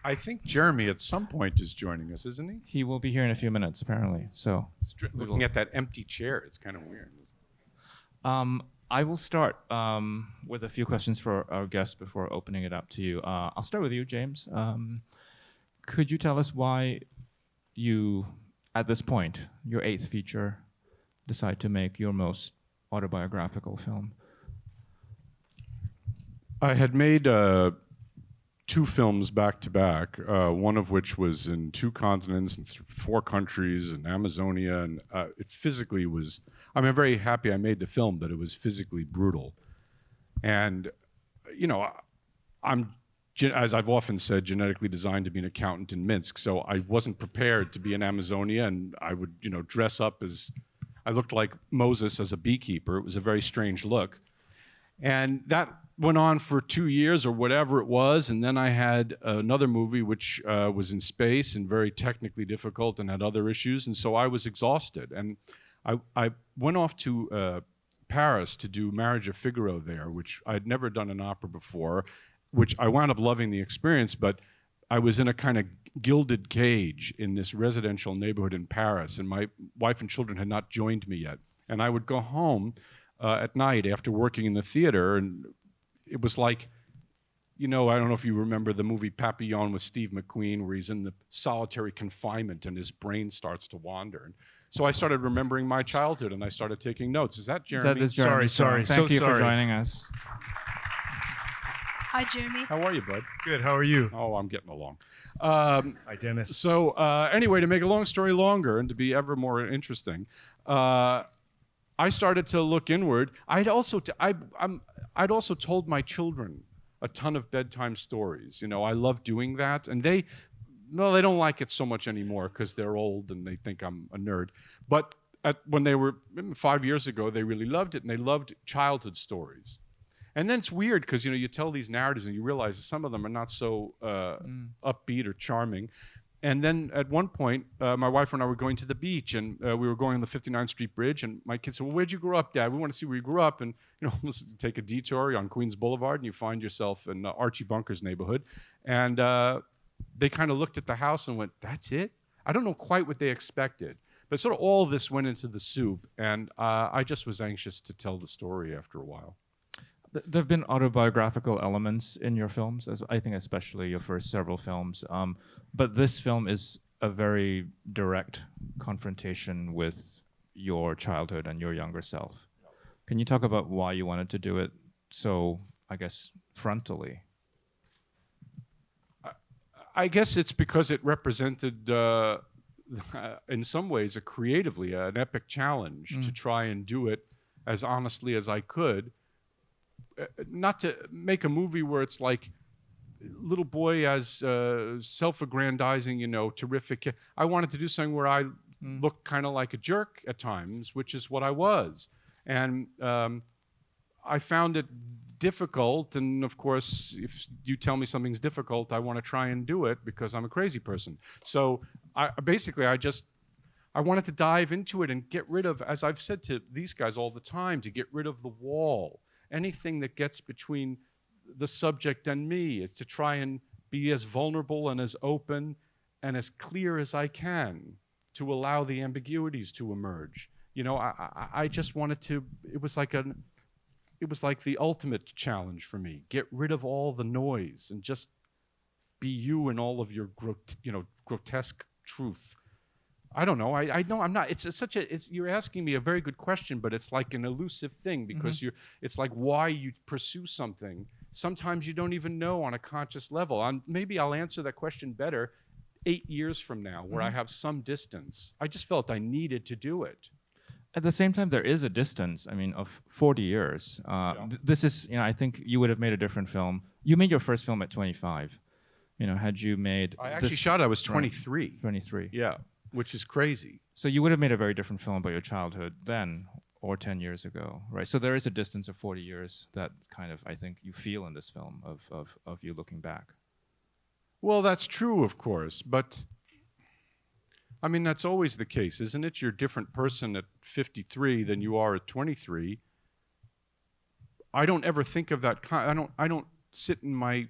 I think Jeremy at some point is joining us, isn't he? He will be here in a few minutes, apparently. So, Looking at that empty chair, it's kind of weird. I will start with a few questions for our guests before opening it up to you. I'll start with you, James. Could you tell us why you, at this point, your 8th feature, decide to make your most autobiographical film? I had made 2 films back to back, one of which was in 2 continents and 4 countries in Amazonia, and it physically was, I'm very happy I made the film, but it was physically brutal. And, you know, I'm, as I've often said, genetically designed to be an accountant in Minsk, so I wasn't prepared to be in Amazonia, and I would, you know, dress up as, I looked like Moses as a beekeeper. It was a very strange look. And that went on for 2 years or whatever it was, and then I had another movie which was in space and very technically difficult and had other issues, and so I was exhausted. And I went off to Paris to do Marriage of Figaro there, which I'd never done an opera before, which I wound up loving the experience, but I was in a kind of gilded cage in this residential neighborhood in Paris, and my wife and children had not joined me yet. And I would go home at night after working in the theater, and it was like, you know, I don't know if you remember the movie Papillon with Steve McQueen, where he's in the solitary confinement and his brain starts to wander. And so I started remembering my childhood, and I started taking notes. Is that Jeremy? That is Jeremy. Sorry. Thank you sorry. for joining us. Hi, Jeremy. How are you, bud? Good. How are you? Oh, I'm getting along. Hi, Dennis. So anyway, to make a long story longer and to be ever more interesting, I started to look inward. I'd also told my children a ton of bedtime stories. You know, I love doing that, and they don't like it so much anymore because they're old and they think I'm a nerd. But when they were 5 years ago, they really loved it, and they loved childhood stories. And then it's weird because, you know, you tell these narratives and you realize that some of them are not so upbeat or charming. And then at one point, my wife and I were going to the beach, and we were going on the 59th Street Bridge, and my kids said, well, where'd you grow up, Dad? We want to see where you grew up. And, you know, let's take a detour on Queens Boulevard, and you find yourself in Archie Bunker's neighborhood. And they kind of looked at the house and went, that's it? I don't know quite what they expected. But sort of all of this went into the soup, and I just was anxious to tell the story after a while. There have been autobiographical elements in your films, as I think especially your first several films. But this film is a very direct confrontation with your childhood and your younger self. Can you talk about why you wanted to do it so, I guess, frontally? I guess it's because it represented, in some ways, creatively, an epic challenge to try and do it as honestly as I could. Not to make a movie where it's like little boy as self-aggrandizing, you know, terrific. I wanted to do something where I look kind of like a jerk at times, which is what I was. And I found it difficult. And of course, if you tell me something's difficult, I want to try and do it because I'm a crazy person. So I wanted to dive into it and get rid of, as I've said to these guys all the time, to get rid of the wall. Anything that gets between the subject and me is to try and be as vulnerable and as open and as clear as I can to allow the ambiguities to emerge. You know, I just wanted to, it was like the ultimate challenge for me. Get rid of all the noise and just be you in all of your grotesque truth. I don't know. I know I'm not. You're asking me a very good question, but it's like an elusive thing because it's like why you pursue something. Sometimes you don't even know on a conscious level. Maybe I'll answer that question better 8 years from now, where I have some distance. I just felt I needed to do it. At the same time, there is a distance, I mean, of 40 years. This is, you know, I think you would have made a different film. You made your first film at 25. You know, had you made... I actually shot, I was 23. 23. Yeah. Which is crazy. So you would have made a very different film about your childhood then or 10 years ago, right? So there is a distance of 40 years that kind of, I think, you feel in this film of you looking back. Well, that's true, of course, but I mean, that's always the case, isn't it? You're a different person at 53 than you are at 23. I don't ever think of that. I don't sit in my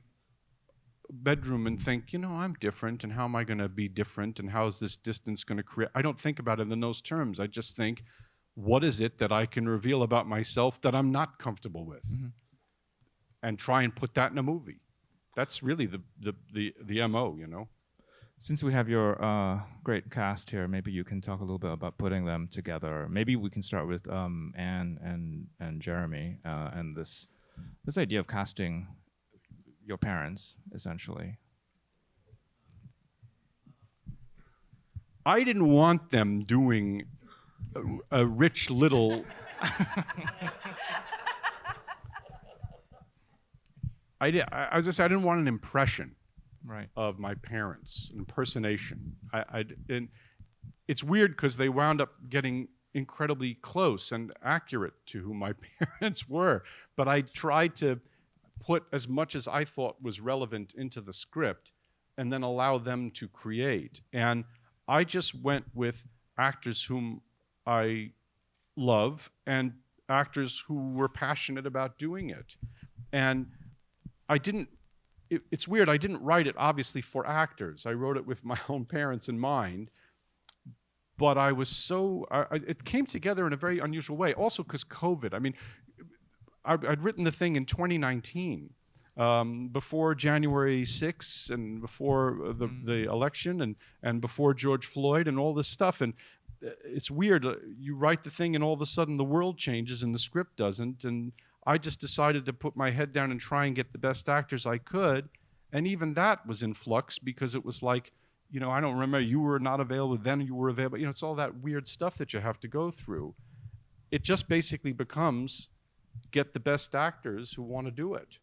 bedroom and think, I'm different, and how am I going to be different, and how is this distance going to create? I don't think about it in those terms. I just think, what is it that I can reveal about myself that I'm not comfortable with, and try and put that in a movie. That's really the MO, Since we have your great cast here, maybe you can talk a little bit about putting them together. Maybe we can start with Anne and Jeremy, and this idea of casting your parents, essentially. I didn't want them doing a rich little... As I said, I didn't want an impression of my parents, an impersonation. And it's weird because they wound up getting incredibly close and accurate to who my parents were. But I tried to put as much as I thought was relevant into the script and then allow them to create. And I just went with actors whom I love and actors who were passionate about doing it. And it's weird, I didn't write it obviously for actors. I wrote it with my own parents in mind. But I was it came together in a very unusual way. Also because COVID. I mean, I'd written the thing in 2019, before January 6th and before the election and before George Floyd and all this stuff. And it's weird. You write the thing and all of a sudden the world changes and the script doesn't. And I just decided to put my head down and try and get the best actors I could. And even that was in flux because it was like, I don't remember, you were not available, then you were available. It's all that weird stuff that you have to go through. It just basically becomes get the best actors who want to do it.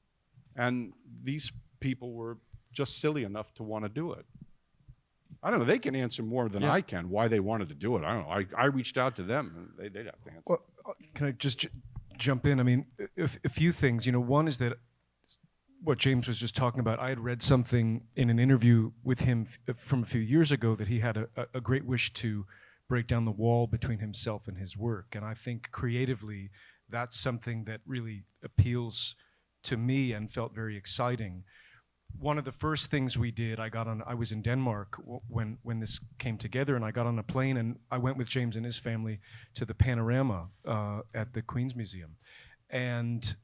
And these people were just silly enough to want to do it. I don't know, they can answer more than I can why they wanted to do it. I don't know. I reached out to them, and they'd have to answer. Well, can I just jump in? I mean, a few things. One is that what James was just talking about, I had read something in an interview with him from a few years ago that he had a great wish to break down the wall between himself and his work. And I think creatively, that's something that really appeals to me and felt very exciting. One of the first things we did, I was in Denmark when this came together, and I got on a plane and I went with James and his family to the Panorama at the Queen's Museum. And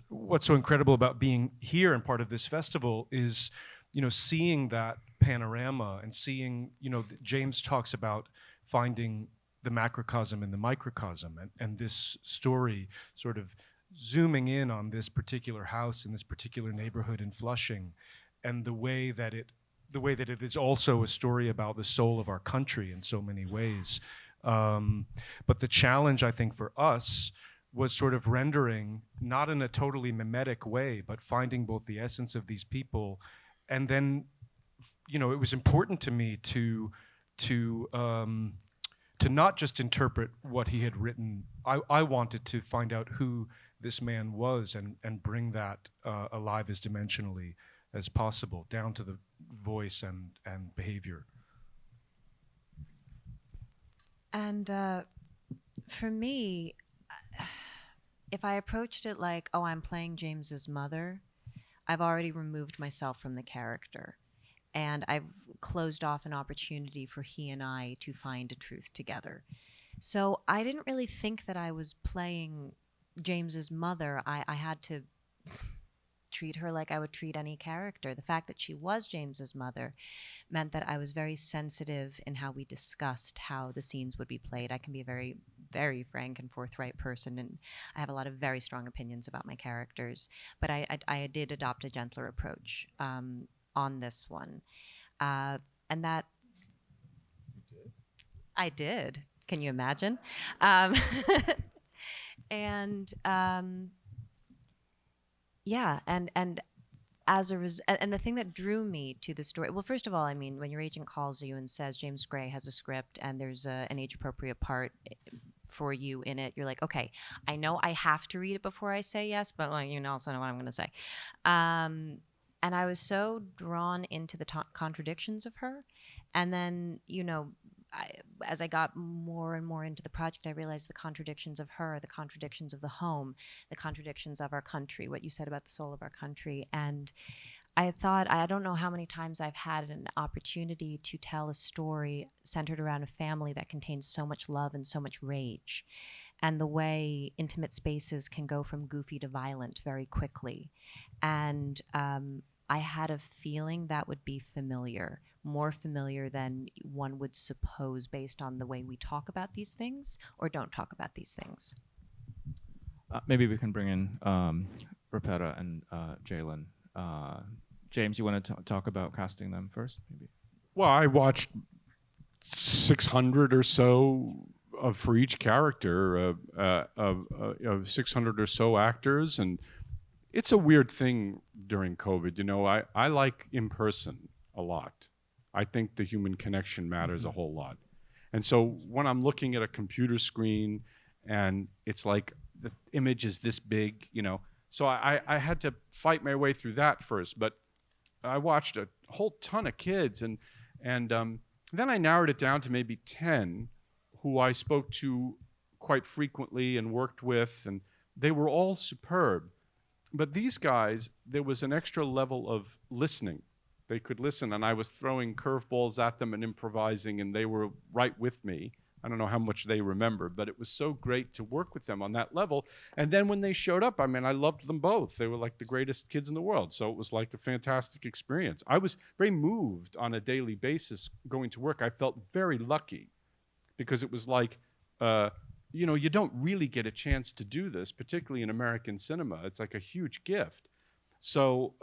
what's so incredible about being here and part of this festival is, seeing that panorama and seeing, James talks about finding the macrocosm and the microcosm, and this story sort of zooming in on this particular house in this particular neighborhood in Flushing, and the way that it is also a story about the soul of our country in so many ways. But the challenge, I think, for us was sort of rendering, not in a totally mimetic way, but finding both the essence of these people, and then, it was important to me to not just interpret what he had written. I wanted to find out who this man was and bring that alive as dimensionally as possible, down to the voice and behavior. And for me, if I approached it like, I'm playing James's mother, I've already removed myself from the character. And I've closed off an opportunity for he and I to find a truth together. So I didn't really think that I was playing James's mother. I had to treat her like I would treat any character. The fact that she was James's mother meant that I was very sensitive in how we discussed how the scenes would be played. I can be a very, very frank and forthright person, and I have a lot of very strong opinions about my characters. But I did adopt a gentler approach on this one. And that... You did? I did. Can you imagine? And as a and the thing that drew me to the story, well, first of all, I mean, when your agent calls you and says James Gray has a script and there's an age-appropriate part for you in it, you're like, okay, I know I have to read it before I say yes, but also know what I'm going to say. And I was so drawn into the contradictions of her, and then as I got more and more into the project, I realized the contradictions of her, the contradictions of the home, the contradictions of our country, what you said about the soul of our country. And I thought, I don't know how many times I've had an opportunity to tell a story centered around a family that contains so much love and so much rage, and the way intimate spaces can go from goofy to violent very quickly. And I had a feeling that would be familiar, more familiar than one would suppose based on the way we talk about these things or don't talk about these things. Maybe we can bring in Repeta and Jaylin. James, you want to talk about casting them first? Maybe. Well, I watched 600 or so for each character of 600 or so actors, and it's a weird thing during COVID. You know, I like in person a lot. I think the human connection matters a whole lot. And so when I'm looking at a computer screen and it's like the image is this big, you know, so I had to fight my way through that first. But I watched a whole ton of kids, and then I narrowed it down to maybe 10 who I spoke to quite frequently and worked with, and they were all superb. But these guys, there was an extra level of listening. They could listen, and I was throwing curveballs at them and improvising, and they were right with me. I don't know how much they remember, but it was so great to work with them on that level. And then when they showed up, I mean, I loved them both. They were like the greatest kids in the world. So it was like a fantastic experience. I was very moved on a daily basis going to work. I felt very lucky because it was like, you know, you don't really get a chance to do this, particularly in American cinema. It's like a huge gift. So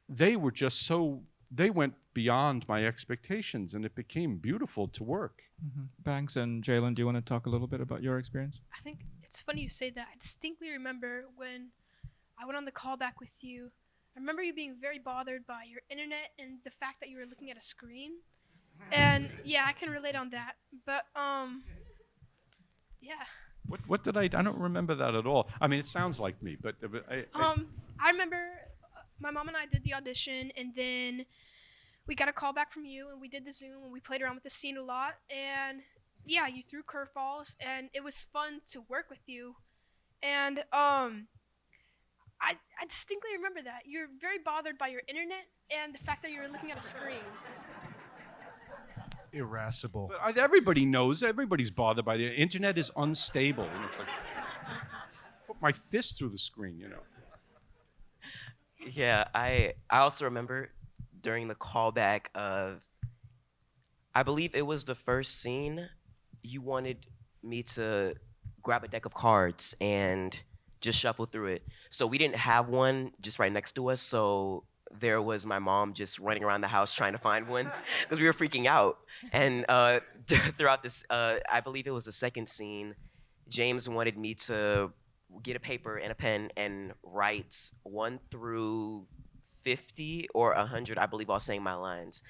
they were just so, they went beyond my expectations, and it became beautiful to work. Mm-hmm. Banks and Jaylin, do you want to talk a little bit about your experience? I think it's funny you say that. I distinctly remember when I went on the callback with you. I remember you being very bothered by your internet and the fact that you were looking at a screen. And yeah, I can relate on that. But yeah. What did I don't remember that at all. I mean, it sounds like me, but I remember my mom and I did the audition, and then we got a call back from you, and we did the Zoom, and we played around with the scene a lot. And yeah, you threw curveballs, and it was fun to work with you. And I distinctly remember that. You're very bothered by your internet and the fact that you were looking at a screen. Irascible. But everybody knows, everybody's bothered by the internet is unstable. And it's like, put my fist through the screen, you know. Yeah, I also remember during the callback of, I believe it was the first scene, you wanted me to grab a deck of cards and just shuffle through it. So we didn't have one just right next to us, so there was my mom just running around the house trying to find one because we were freaking out. And throughout this, I believe it was the second scene, James wanted me to get a paper and a pen and write 1 through 50 or 100, I believe, while saying my lines.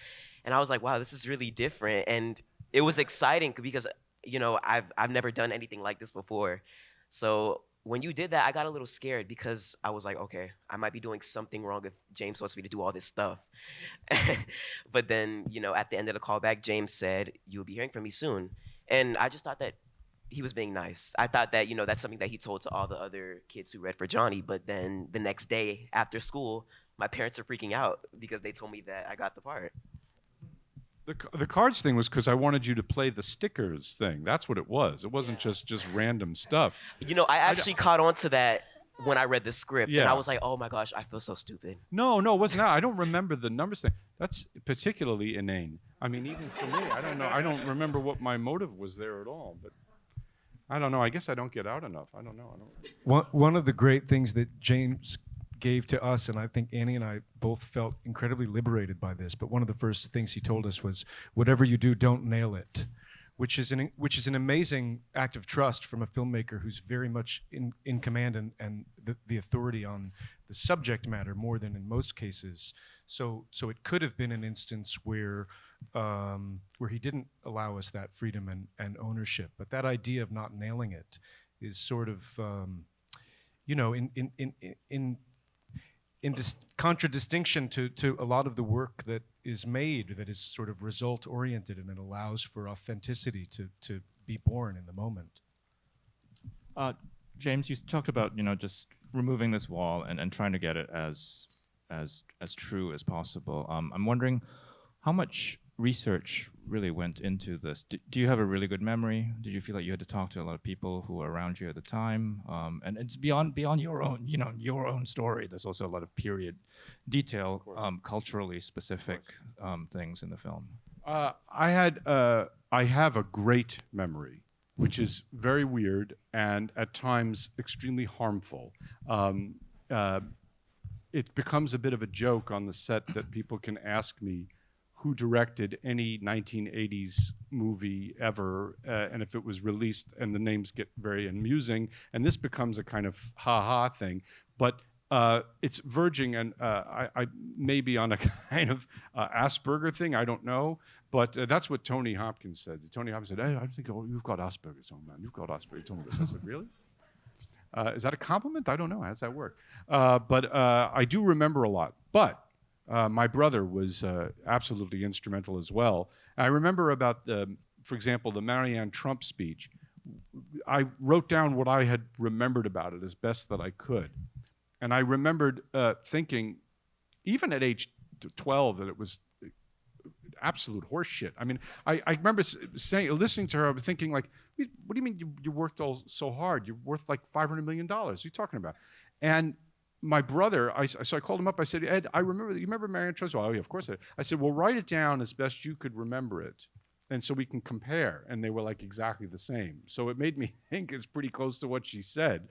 And I was like, wow, this is really different. And it was exciting because, you know, I've never done anything like this before. So when you did that, I got a little scared because I was like, okay, I might be doing something wrong if James wants me to do all this stuff. But then, you know, at the end of the callback, James said, you'll be hearing from me soon. And I just thought that he was being nice. I thought that, you know, that's something that he told to all the other kids who read for Johnny. But then the next day after school, my parents are freaking out because they told me that I got the part. The cards thing was because I wanted you to play the stickers thing. That's what it was. It wasn't just random stuff. You know, I actually caught on to that when I read the script. Yeah. And I was like, oh my gosh, I feel so stupid. No, it wasn't that. I don't remember the numbers thing. That's particularly inane. I mean, even for me, I don't know. I don't remember what my motive was there at all. But I don't know. I guess I don't get out enough. I don't know. One of the great things that James gave to us, and I think Annie and I both felt incredibly liberated by this, but one of the first things he told us was, whatever you do, don't nail it, which is an amazing act of trust from a filmmaker who's very much in command and the authority on the subject matter more than in most cases. So it could have been an instance where he didn't allow us that freedom and ownership, but that idea of not nailing it is sort of, you know, in contradistinction to a lot of the work that is made that is sort of result oriented, and it allows for authenticity to be born in the moment. James, you talked about, you know, just removing this wall and trying to get it as as true as possible. I'm wondering how much research really went into this. Do you have a really good memory? Did you feel like you had to talk to a lot of people who were around you at the time? And it's beyond your own, your own story. There's also a lot of period detail, culturally specific things in the film. I have a great memory, which is very weird and at times extremely harmful. It becomes a bit of a joke on the set that people can ask me who directed any 1980s movie ever, and if it was released, and the names get very amusing, and this becomes a kind of ha-ha thing, but it's verging, and I may be on a kind of Asperger thing, I don't know, but that's what Tony Hopkins said. Tony Hopkins said, hey, I think you've got Asperger's, oh man, you've got Asperger's. He told me this. I said, really? Is that a compliment? I don't know. How does that work? But I do remember a lot. But my brother was absolutely instrumental as well. I remember about, for example, the Marianne Trump speech. I wrote down what I had remembered about it as best that I could. And I remembered thinking, even at age 12, that it was absolute horse shit. I mean, I remember listening to her, thinking like, what do you mean you worked so hard? You're worth like $500 million. What are you talking about? And my brother, so I called him up. I said, Ed, you remember Marianne Trump? Oh, yeah, of course I did. I said, well, write it down as best you could remember it. And so we can compare. And they were like exactly the same. So it made me think it's pretty close to what she said.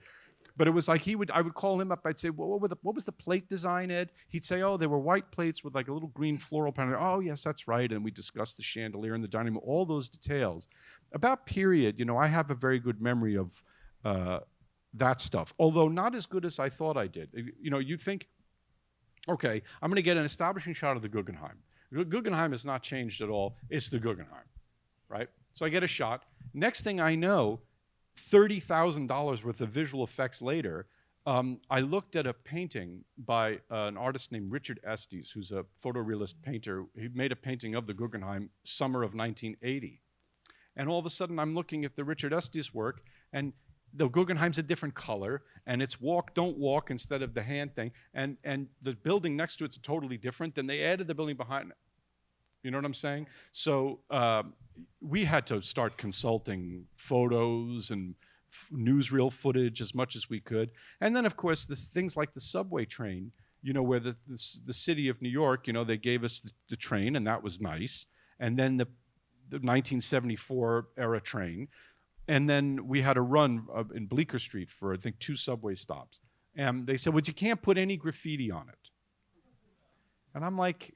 But it was like I would call him up. I'd say, well, what was the plate design, Ed? He'd say, oh, they were white plates with like a little green floral pattern. Oh, yes, that's right. And we discussed the chandelier and the dining room, all those details. About period, I have a very good memory of that stuff, although not as good as I thought I did. You think, okay, I'm going to get an establishing shot of the Guggenheim. Guggenheim has not changed at all. It's the Guggenheim, right? So I get a shot. Next thing I know, $30,000 worth of visual effects later, I looked at a painting by an artist named Richard Estes, who's a photorealist painter. He made a painting of the Guggenheim summer of 1980. And all of a sudden, I'm looking at the Richard Estes work, and the Guggenheim's a different color, and it's walk, don't walk instead of the hand thing. And the building next to it's totally different. Then they added the building behind. You know what I'm saying? So we had to start consulting photos and newsreel footage as much as we could. And then, of course, things like the subway train, where the city of New York, they gave us the train, and that was nice. And then the 1974 era train. And then we had a run in Bleecker Street for, I think, 2 subway stops. And they said, well, you can't put any graffiti on it. And I'm like,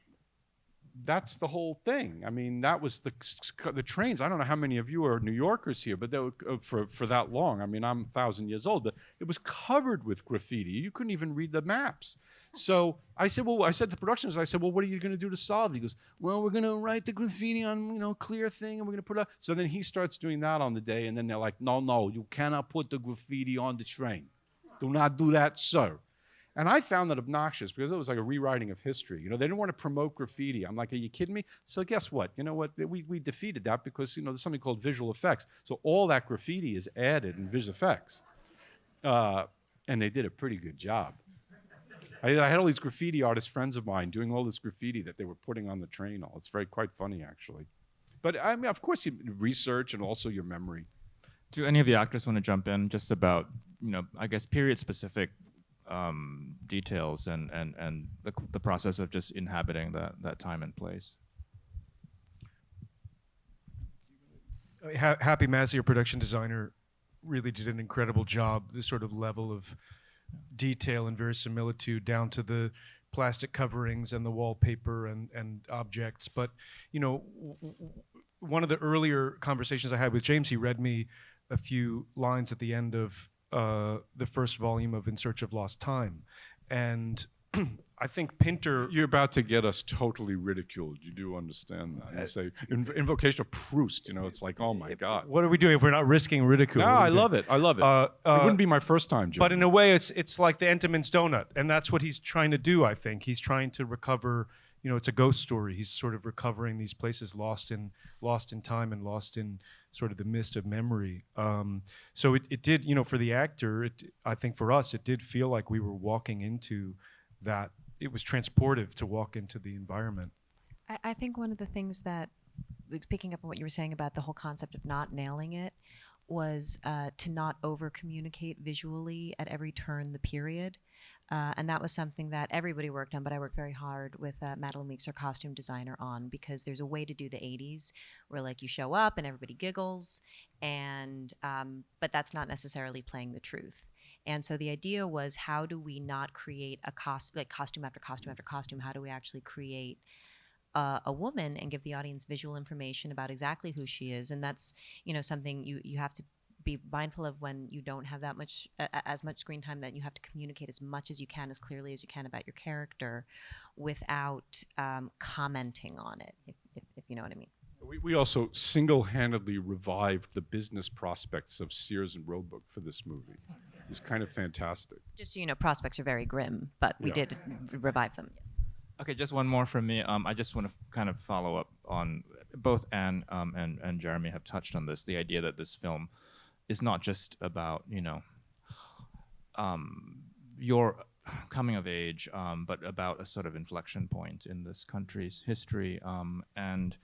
that's the whole thing. I mean, that was the trains. I don't know how many of you are New Yorkers here, but they were, for that long. I mean, I'm 1,000 years old, but it was covered with graffiti. You couldn't even read the maps. So I said to the productions, I said, well, what are you going to do to solve it? He goes, well, we're going to write the graffiti on, clear thing, and we're going to put it up. So then he starts doing that on the day, and then they're like, no, you cannot put the graffiti on the train. Do not do that, sir. And I found that obnoxious because it was like a rewriting of history. They didn't want to promote graffiti. I'm like, are you kidding me? So guess what? You know what? We defeated that because, there's something called visual effects. So all that graffiti is added in visual effects. And they did a pretty good job. I had all these graffiti artist friends of mine doing all this graffiti that they were putting on the train. It's quite funny, actually. But I mean, of course, you research and also your memory. Do any of the actors want to jump in just about, I guess, period-specific details and the process of just inhabiting that time and place? Happy Massey, your production designer, really did an incredible job. This sort of level of detail and verisimilitude down to the plastic coverings and the wallpaper and objects. But one of the earlier conversations I had with James, he read me a few lines at the end of the first volume of In Search of Lost Time. And I think Pinter... You're about to get us totally ridiculed. You do understand that. You say, invocation of Proust, it's like, oh my God. What are we doing if we're not risking ridicule? No, I love it. It wouldn't be my first time, Jim. But in a way, it's like the Entenmann's donut. And that's what he's trying to do, I think. He's trying to recover... it's a ghost story. He's sort of recovering these places lost in time and lost in sort of the mist of memory. So it did, for the actor, I think for us, it did feel like we were walking into that it was transportive to walk into the environment. I think one of the things that, picking up on what you were saying about the whole concept of not nailing it, was to not over communicate visually at every turn the period. And that was something that everybody worked on, but I worked very hard with Madeline Weeks, our costume designer, on, because there's a way to do the 80s where like you show up and everybody giggles, and but that's not necessarily playing the truth. And so the idea was, how do we not create a costume after costume after costume? How do we actually create a woman and give the audience visual information about exactly who she is? And that's, something you have to be mindful of when you don't have that much as much screen time, that you have to communicate as much as you can, as clearly as you can, about your character without commenting on it, if you know what I mean. We also single-handedly revived the business prospects of Sears and Roebuck for this movie. It was kind of fantastic. Just so you know, prospects are very grim, but we did revive them. Yes. Okay, just one more from me. I just want to kind of follow up on both Anne and Jeremy have touched on this, the idea that this film is not just about, your coming of age, but about a sort of inflection point in this country's history. And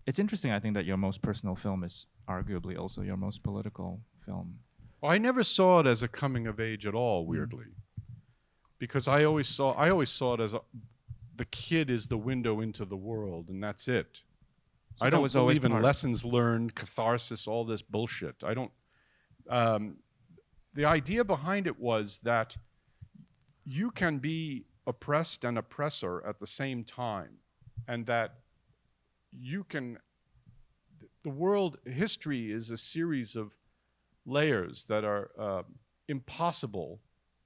it's interesting, I think, that your most personal film is arguably also your most political film. Well, I never saw it as a coming of age at all, weirdly, because I always saw it as the kid is the window into the world, and that's it. So I that don't was always believe in part- lessons learned, catharsis, all this bullshit. I don't. The idea behind it was that you can be oppressed and oppressor at the same time, and that you can. The world history is a series of layers that are impossible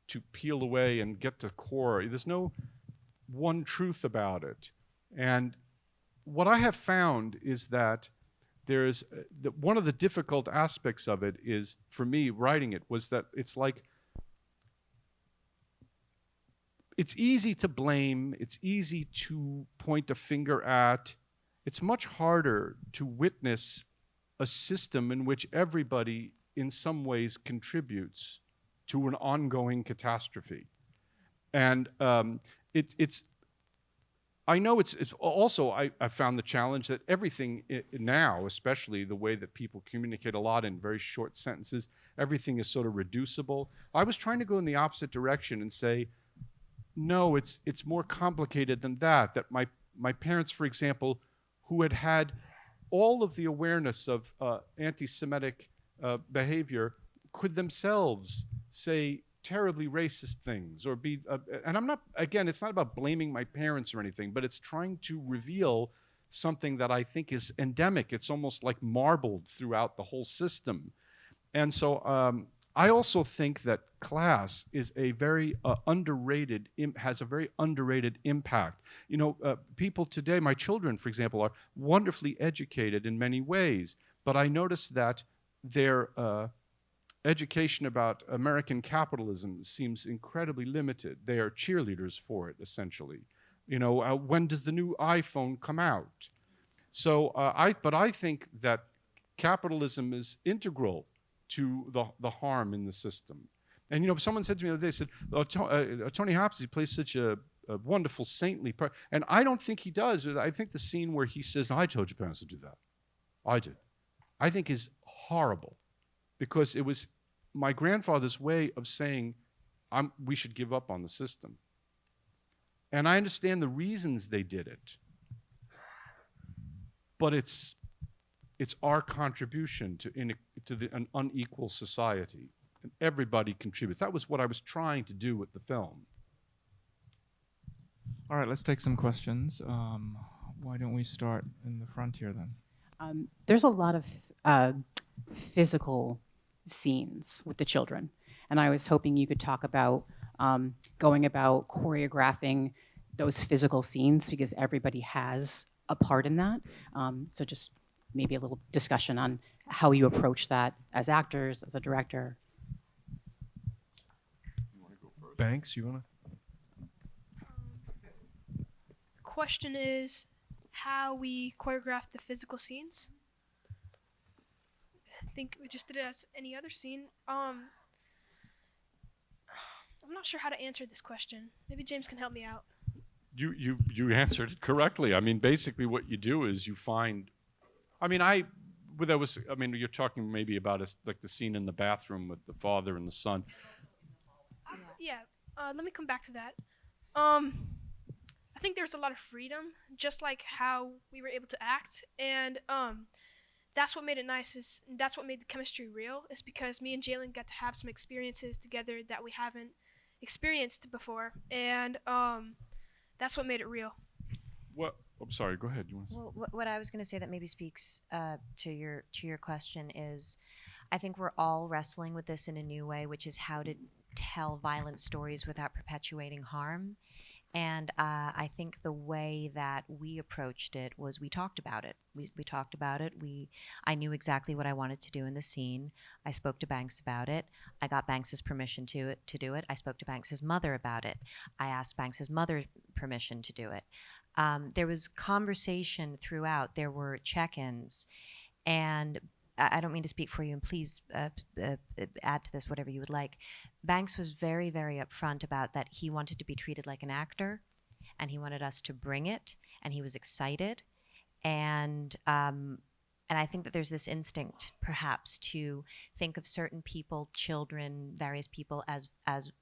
to peel away and get to core. There's no one truth about it. And what I have found is that there's one of the difficult aspects of it is, for me, writing it, was that it's like, it's easy to blame, it's easy to point a finger at. It's much harder to witness a system in which everybody in some ways contributes to an ongoing catastrophe. And it's I know it's also, I found the challenge that everything now, especially the way that people communicate a lot in very short sentences, everything is sort of reducible. I was trying to go in the opposite direction and say, no, it's more complicated than that. That my parents, for example, who had all of the awareness of anti-Semitic behavior, could themselves say terribly racist things or be, and I'm not, again, it's not about blaming my parents or anything, but it's trying to reveal something that I think is endemic. It's almost like marbled throughout the whole system. And so I also think that class is a very underrated, has a very underrated impact. People today, my children, for example, are wonderfully educated in many ways, but I notice that their education about American capitalism seems incredibly limited. They are cheerleaders for it, essentially. When does the new iPhone come out? So I think that capitalism is integral to the harm in the system. And someone said to me the other day, said, Tony Hopkins, he plays such a wonderful, saintly part. And I don't think he does. I think the scene where he says, I told your parents to do that. I did. I think is horrible, because it was my grandfather's way of saying, we should give up on the system. And I understand the reasons they did it, but it's our contribution to an unequal society. And everybody contributes. That was what I was trying to do with the film. All right, let's take some questions. Why don't we start in the front here then? There's a lot of physical scenes with the children, and I was hoping you could talk about going about choreographing those physical scenes, because everybody has a part in that. So just maybe a little discussion on how you approach that as actors, as a director. Banks, you want to? Question is how we choreograph the physical scenes. I think we just did it as any other scene. I'm not sure how to answer this question. Maybe James can help me out. You answered it correctly. I mean, basically, what you do is you find. I mean, you're talking maybe about like the scene in the bathroom with the father and the son. Yeah. Let me come back to that. I think there's a lot of freedom, just like how we were able to act, and that's what made it nice. That's what made the chemistry real. Is because me and Jaylin got to have some experiences together that we haven't experienced before, and that's what made it real. What? I'm sorry. Go ahead. You want Well, what I was going to say that maybe speaks to your question is, I think we're all wrestling with this in a new way, which is how to tell violent stories without perpetuating harm. And I think the way that we approached it was we talked about it. We talked about it. I knew exactly what I wanted to do in the scene. I spoke to Banks about it. I got Banks's permission to do it. I spoke to Banks's mother about it. I asked Banks's mother permission to do it. There was conversation throughout. There were check-ins, and I don't mean to speak for you, and please add to this whatever you would like. Banks was very, very upfront about that he wanted to be treated like an actor, and he wanted us to bring it, and he was excited. And I think that there's this instinct, perhaps, to think of certain people, children, various people, as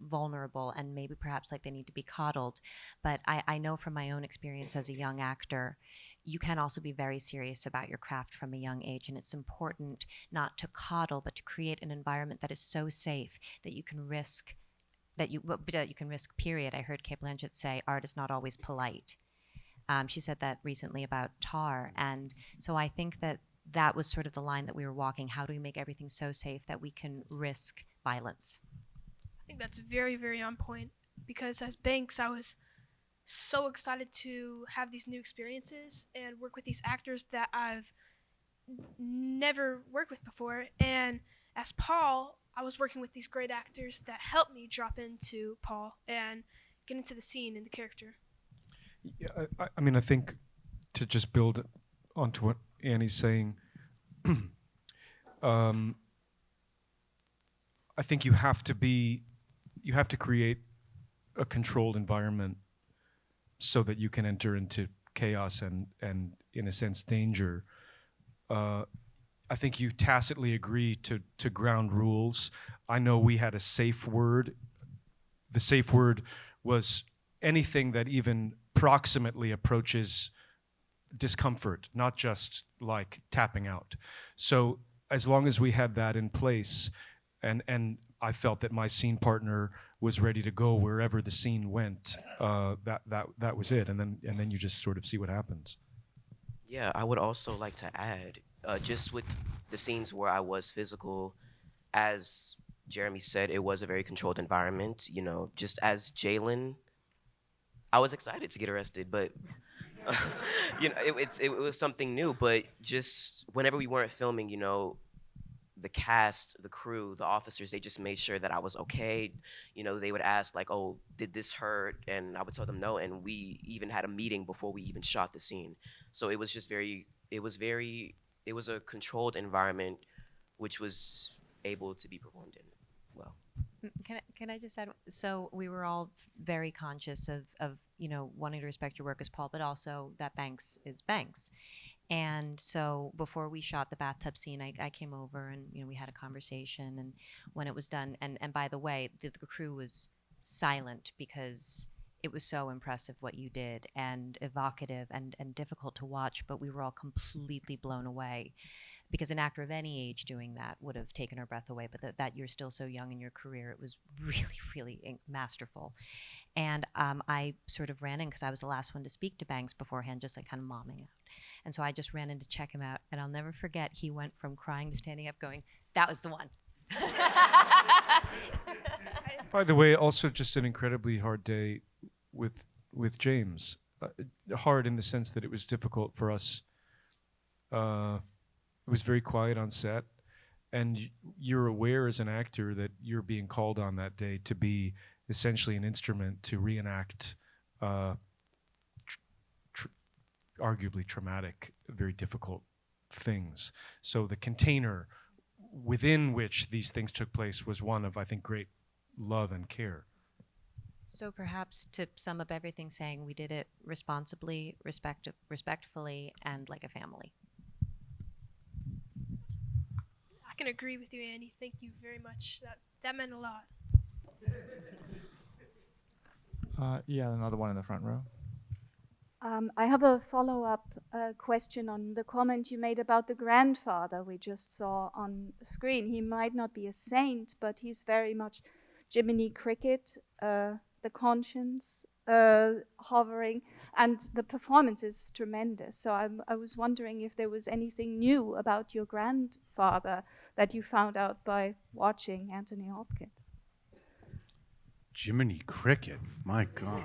vulnerable and maybe perhaps like they need to be coddled. But I know from my own experience as a young actor, you can also be very serious about your craft from a young age, and it's important not to coddle, but to create an environment that is so safe that you can risk, period. I heard Cate Blanchett say, art is not always polite. She said that recently about Tar, and so I think that was sort of the line that we were walking. How do we make everything so safe that we can risk violence? I think that's very, very on point, because as Banks, I was so excited to have these new experiences and work with these actors that I've never worked with before. And as Paul, I was working with these great actors that helped me drop into Paul and get into the scene and the character. Yeah, I mean, I think to just build onto what Annie's saying, I think you have to create a controlled environment so that you can enter into chaos and in a sense danger. I think you tacitly agree to ground rules. I know we had a safe word. The safe word was anything that even proximately approaches discomfort, not just like tapping out. So as long as we had that in place, and I felt that my scene partner was ready to go wherever the scene went, that was it. And then you just sort of see what happens. Yeah, I would also like to add, just with the scenes where I was physical, as Jeremy said, it was a very controlled environment. You know, just as Jaylin, I was excited to get arrested, but you know, it was something new. But just whenever we weren't filming, you know, the cast, the crew, the officers, they just made sure that I was okay. You know, they would ask like, "Oh, did this hurt?" And I would tell them no. And we even had a meeting before we even shot the scene. So it was just it was a controlled environment, which was able to be performed in well. Can I just add? So we were all very conscious of you know, wanting to respect your work as Paul, but also that Banks is Banks. And so before we shot the bathtub scene, I came over and, you know, we had a conversation. And when it was done, and by the way, the crew was silent because it was so impressive what you did, and evocative and difficult to watch, but we were all completely blown away. Because an actor of any age doing that would have taken our breath away, but that you're still so young in your career, it was really, really masterful. And I sort of ran in, because I was the last one to speak to Banks beforehand, just like kind of momming out. And so I just ran in to check him out, and I'll never forget, he went from crying to standing up going, "That was the one." By the way, also just an incredibly hard day with James. Hard in the sense that it was difficult for us. It was very quiet on set, and you're aware as an actor that you're being called on that day to be essentially an instrument to reenact arguably traumatic, very difficult things. So the container within which these things took place was one of, I think, great love and care. So perhaps to sum up everything, saying we did it responsibly, respectfully, and like a family. I can agree with you, Andy. Thank you very much. That meant a lot. Yeah, another one in the front row. I have a follow-up question on the comment you made about the grandfather we just saw on screen. He might not be a saint, but he's very much Jiminy Cricket, the conscience hovering, and the performance is tremendous. So I was wondering if there was anything new about your grandfather that you found out by watching Anthony Hopkins. Jiminy Cricket, my God.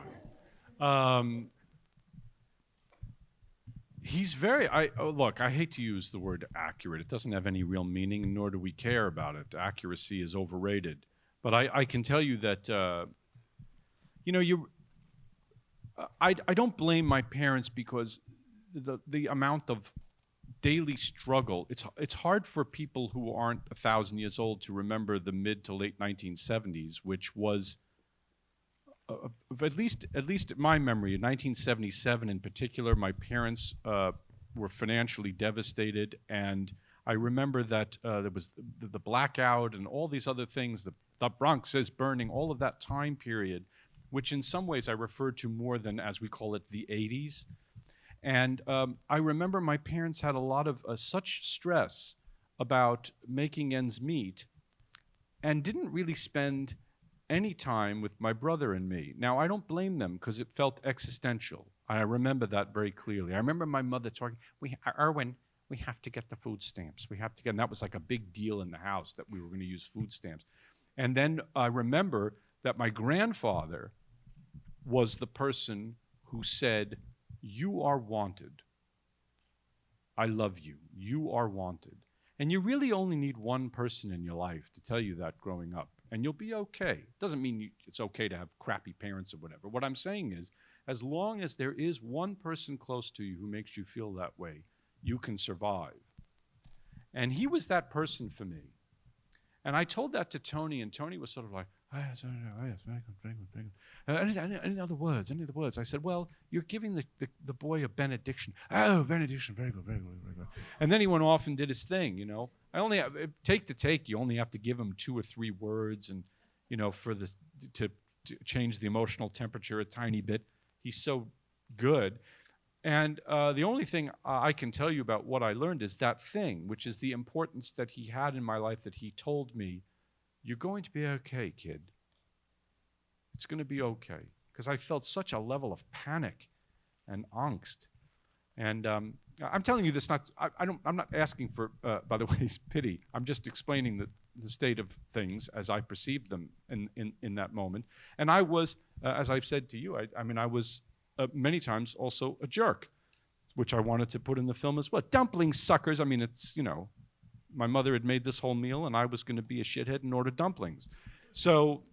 He's very. Look. I hate to use the word accurate. It doesn't have any real meaning, nor do we care about it. Accuracy is overrated. But I can tell you that, I don't blame my parents because the amount of daily struggle. It's hard for people who aren't 1,000 years old to remember the mid to late 1970s, which was. At least in my memory, in 1977 in particular, my parents were financially devastated, and I remember that there was the blackout and all these other things, the Bronx is burning, all of that time period, which in some ways I refer to more than, as we call it, the 80s. And I remember my parents had a lot of such stress about making ends meet and didn't really spend any time with my brother and me. Now, I don't blame them because it felt existential. I remember that very clearly. I remember my mother talking, Erwin, we have to get the food stamps. We have to get, and that was like a big deal in the house that we were going to use food stamps. And then I remember that my grandfather was the person who said, you are wanted. I love you. You are wanted. And you really only need one person in your life to tell you that growing up. And you'll be okay. Doesn't mean it's okay to have crappy parents or whatever. What I'm saying is, as long as there is one person close to you who makes you feel that way, you can survive. And he was that person for me. And I told that to Tony, and Tony was sort of like, oh, yes, very good, very good, very good. Any other words, any other words? I said, well, you're giving the boy a benediction. Oh, benediction, very good, very good, very good. And then he went off and did his thing, you know. I only have, take to take, you only have to give him 2 or 3 words, and, you know, for this to change the emotional temperature a tiny bit. He's so good. And the only thing I can tell you about what I learned is that thing, which is the importance that he had in my life, that he told me, you're going to be okay, kid. It's going to be okay. Because I felt such a level of panic and angst. And I'm telling you this, I'm not asking for, by the way, pity. I'm just explaining the state of things as I perceived them in that moment. And I was, as I've said to you, I was many times also a jerk, which I wanted to put in the film as well. Dumpling suckers, I mean, it's, you know, my mother had made this whole meal and I was going to be a shithead and order dumplings. So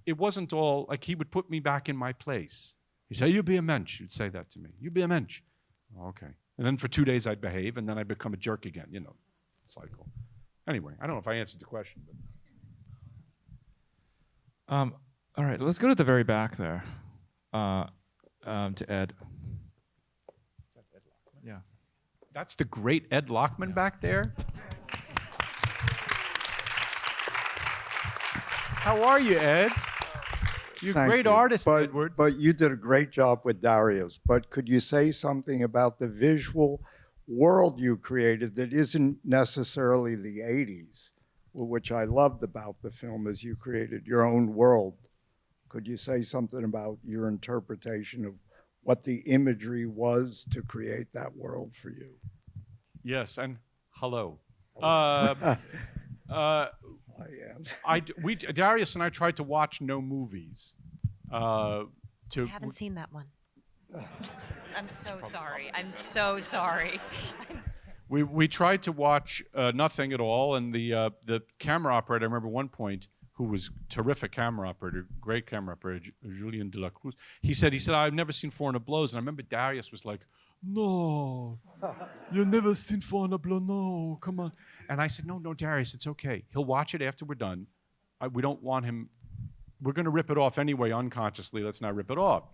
it wasn't all, like he would put me back in my place. He'd say, you be a mensch. He'd say that to me. You be a mensch. Oh, okay. And then for 2 days I'd behave and then I'd become a jerk again, you know, cycle. Anyway, I don't know if I answered the question. But. All right, let's go to the very back there. To Ed. Yeah. That's the great Ed Lockman back there. How are you, Ed? You're a great artist, Edward. But you did a great job with Darius. But could you say something about the visual world you created that isn't necessarily the 80s, which I loved about the film, is you created your own world. Could you say something about your interpretation of what the imagery was to create that world for you? Yes, and hello. Darius and I tried to watch no movies. I haven't seen that one. I'm so sorry. I'm so sorry. We tried to watch nothing at all, and the camera operator, I remember one point, who was terrific camera operator, great camera operator, Julian de la Cruz. He said, I've never seen Foreigner Blows. And I remember Darius was like, no, you've never seen Foreigner Blows, no, come on. And I said, no, Darius, it's okay. He'll watch it after we're done. We don't want him we're going to rip it off anyway unconsciously. Let's not rip it off.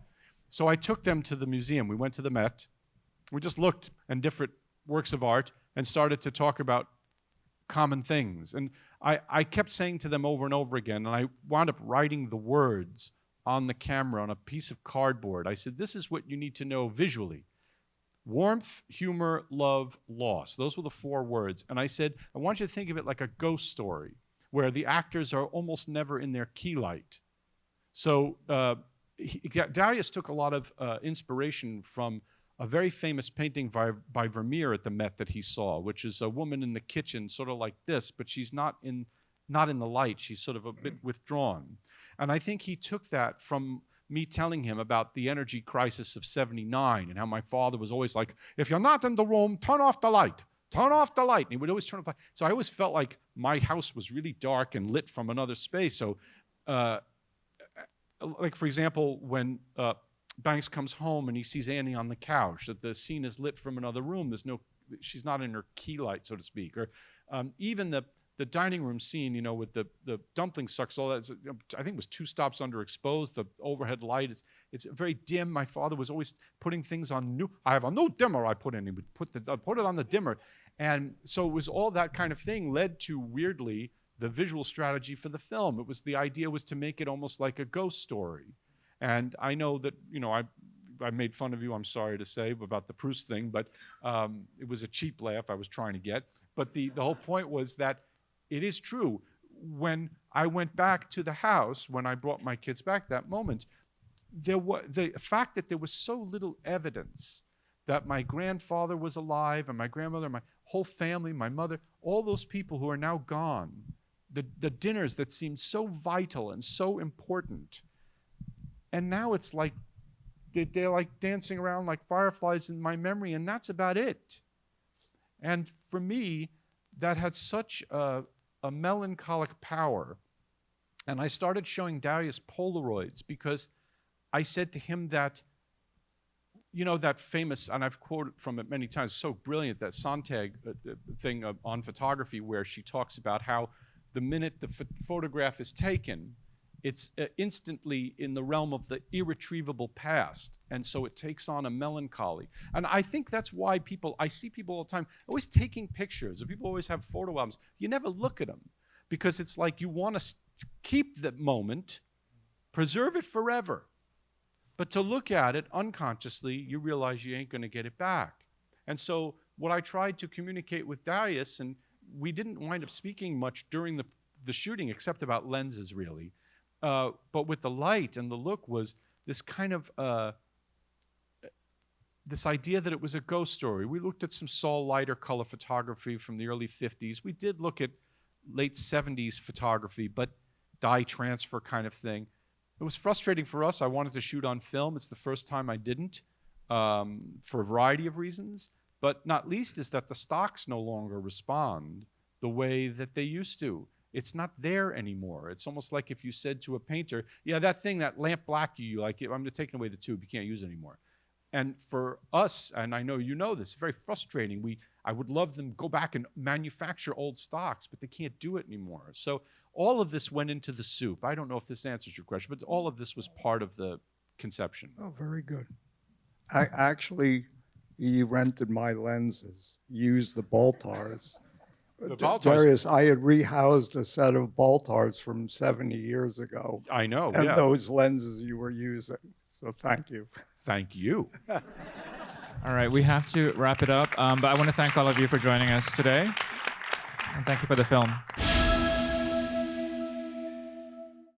So I took them to the museum. We went to the Met. We just looked at different works of art and started to talk about common things. And I kept saying to them over and over again, and I wound up writing the words on the camera on a piece of cardboard. I said, this is what you need to know visually. Warmth, humor, love, loss. Those were the 4 words. And I said, I want you to think of it like a ghost story where the actors are almost never in their key light. So Darius took a lot of inspiration from a very famous painting by Vermeer at the Met that he saw, which is a woman in the kitchen, sort of like this, but she's not in the light. She's sort of a bit withdrawn. And I think he took that from me telling him about the energy crisis of '79 and how my father was always like, if you're not in the room, turn off the light. Turn off the light. And he would always turn off the light. So I always felt like my house was really dark and lit from another space. So, like, for example, when Banks comes home and he sees Annie on the couch, that the scene is lit from another room. She's not in her key light, so to speak. Or even the dining room scene, you know, with the dumpling sucks, all that, I think it was 2 stops underexposed. The overhead light, it's very dim. My father was always putting things on I have a new dimmer I put in. He would put it on the dimmer. And so it was all that kind of thing led to, weirdly, the visual strategy for the film. The idea was to make it almost like a ghost story. And I know that, you know, I made fun of you, I'm sorry to say, about the Proust thing, but it was a cheap laugh I was trying to get. But the whole point was that it is true. When I went back to the house, when I brought my kids back that moment, the fact that there was so little evidence that my grandfather was alive and my grandmother, my whole family, my mother, all those people who are now gone, the dinners that seemed so vital and so important. And now it's like they're like dancing around like fireflies in my memory, and that's about it. And for me, that had such a melancholic power. And I started showing Darius Polaroids because I said to him that, you know, that famous, and I've quoted from it many times, so brilliant, that Sontag thing on photography where she talks about how the minute the photograph is taken, it's instantly in the realm of the irretrievable past. And so it takes on a melancholy. And I think that's why I see people all the time always taking pictures, or people always have photo albums. You never look at them because it's like you want to keep the moment, preserve it forever. But to look at it unconsciously, you realize you ain't going to get it back. And so what I tried to communicate with Darius, and we didn't wind up speaking much during the shooting, except about lenses, really. But with the light and the look was this kind of, this idea that it was a ghost story. We looked at some Saul Leiter color photography from the early 50s. We did look at late 70s photography, but dye transfer kind of thing. It was frustrating for us. I wanted to shoot on film. It's the first time I didn't, for a variety of reasons. But not least is that the stocks no longer respond the way that they used to. It's not there anymore. It's almost like if you said to a painter, yeah, that thing, that lamp black you like, I'm taking away the tube. You can't use it anymore. And for us, and I know you know this, very frustrating. I would love them go back and manufacture old stocks, but they can't do it anymore. So all of this went into the soup. I don't know if this answers your question, but all of this was part of the conception. Oh, very good. Actually, he rented my lenses, used the Baltars. Darius, I had rehoused a set of Baltars from 70 years ago. I know, and yeah. those lenses you were using. So thank you. Thank you. All right, we have to wrap it up, but I want to thank all of you for joining us today. And thank you for the film.